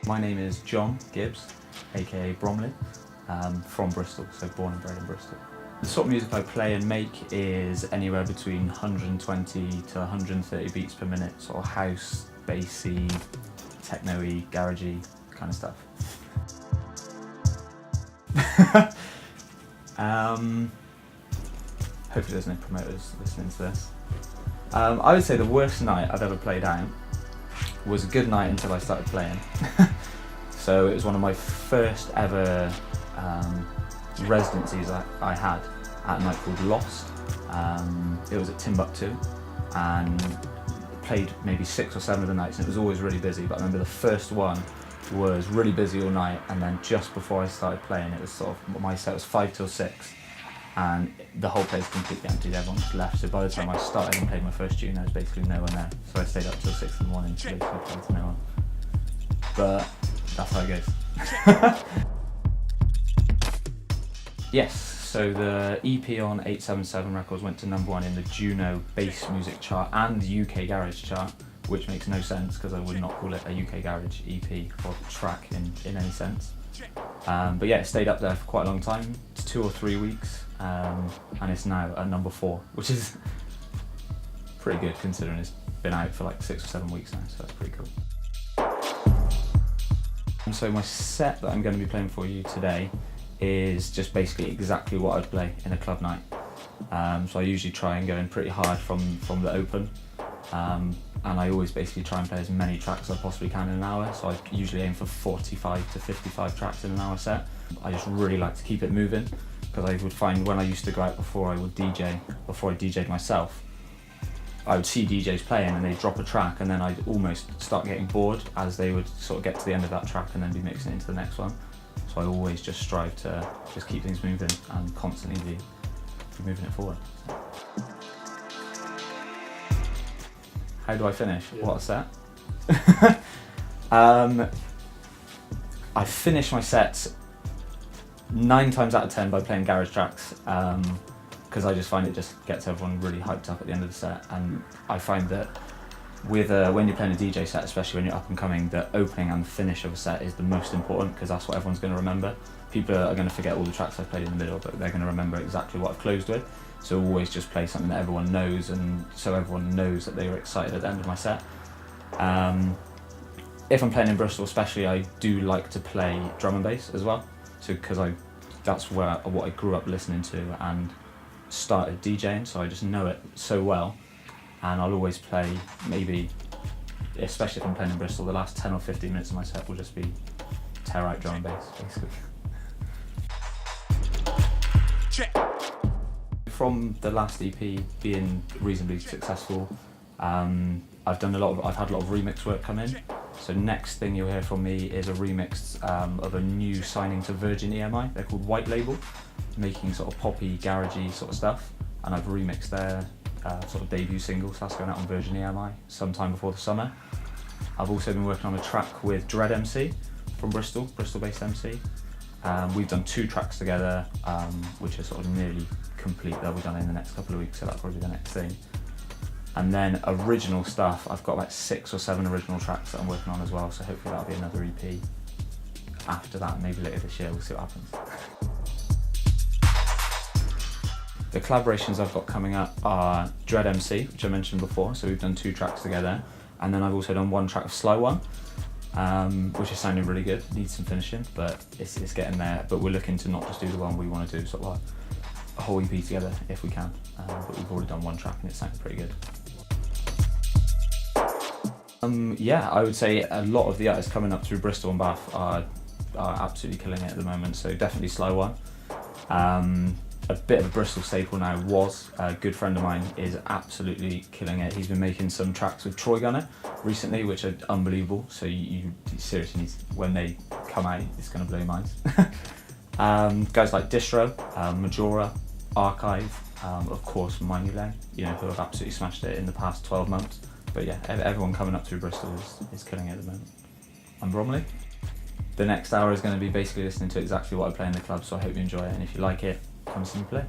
My name is John Gibbs, aka Bromley, from Bristol, so born and bred in Bristol. The sort of music I play and make is anywhere between 120 to 130 beats per minute, sort of house, bassy, techno-y, garagey kind of stuff. Hopefully there's no promoters listening to this. I would say the worst night I've ever played out was a good night until I started playing. So it was one of my first ever residencies I had at a night called Lost. It was at Timbuktu and played maybe 6 or 7 of the nights, and it was always really busy, but I remember the first one was really busy all night, and then just before I started playing, it was sort of, my set was 5 till 6 and the whole place completely emptied, everyone just left. So by the time I started and played my first tune, there was basically no one there. So I stayed up till 6 in the morning to basically play to no one. But that's how it goes. Yes, so the EP on 877 Records went to #1 in the Juno Bass Music Chart and UK Garage Chart, which makes no sense because I would not call it a UK Garage EP or track in any sense. But yeah, it stayed up there for quite a long time, 2 or 3 weeks, and it's now at #4, which is pretty good considering it's been out for like 6 or 7 weeks now, so that's pretty cool. And so my set that I'm going to be playing for you today is just basically exactly what I'd play in a club night. So I usually try and go in pretty hard from the open, and I always basically try and play as many tracks as I possibly can in an hour, so I usually aim for 45 to 55 tracks in an hour set. I just really like to keep it moving, because I would find when I used to go out before I DJ'd myself, I would see DJs playing and they'd drop a track, and then I'd almost start getting bored as they would sort of get to the end of that track and then be mixing it into the next one. So I always just strive to just keep things moving and constantly be moving it forward. How do I finish? Yeah. What a set. I finish my sets 9 times out of 10 by playing garage tracks, because I just find it just gets everyone really hyped up at the end of the set. And I find that with when you're playing a DJ set, especially when you're up and coming, the opening and the finish of a set is the most important, because that's what everyone's going to remember. People are going to forget all the tracks I've played in the middle, but they're going to remember exactly what I've closed with. So always just play something that everyone knows, and so everyone knows that they were excited at the end of my set. If I'm playing in Bristol especially, I do like to play drum and bass as well, so because that's what I grew up listening to and started DJing, so I just know it so well. And I'll always play, maybe, especially if I'm playing in Bristol, the last 10 or 15 minutes of my set will just be tear out drum and bass, basically. From the last EP being reasonably successful, I've had a lot of remix work come in. So next thing you'll hear from me is a remix of a new signing to Virgin EMI. They're called White Label, making sort of poppy, garagey sort of stuff. And I've remixed their sort of debut single, so that's going out on Virgin EMI sometime before the summer. I've also been working on a track with Dread MC from Bristol-based MC. We've done 2 tracks together, which are sort of nearly complete. They'll be done in the next couple of weeks, so that'll probably be the next thing. And then original stuff, I've got like 6 or 7 original tracks that I'm working on as well, so hopefully that'll be another EP after that, maybe later this year, we'll see what happens. The collaborations I've got coming up are Dread MC, which I mentioned before, so we've done 2 tracks together, and then I've also done 1 track of Sly One, which is sounding really good, needs some finishing, but it's getting there. But we're looking to not just do the one, we want to do sort of like a whole EP together if we can, but we've already done 1 track and it's sounding pretty good. Yeah, I would say a lot of the artists coming up through Bristol and Bath are absolutely killing it at the moment, so definitely Sly One. A bit of a Bristol staple now was a good friend of mine is absolutely killing it. He's been making some tracks with Troy Gunner recently, which are unbelievable. So you seriously need, when they come out, it's going to blow your minds. Guys like Distro, Majora, Archive, of course Minulay, who have absolutely smashed it in the past 12 months. But yeah, everyone coming up through Bristol is killing it at the moment. I'm Bromley. The next hour is going to be basically listening to exactly what I play in the club, so I hope you enjoy it, and if you like it, come see me play.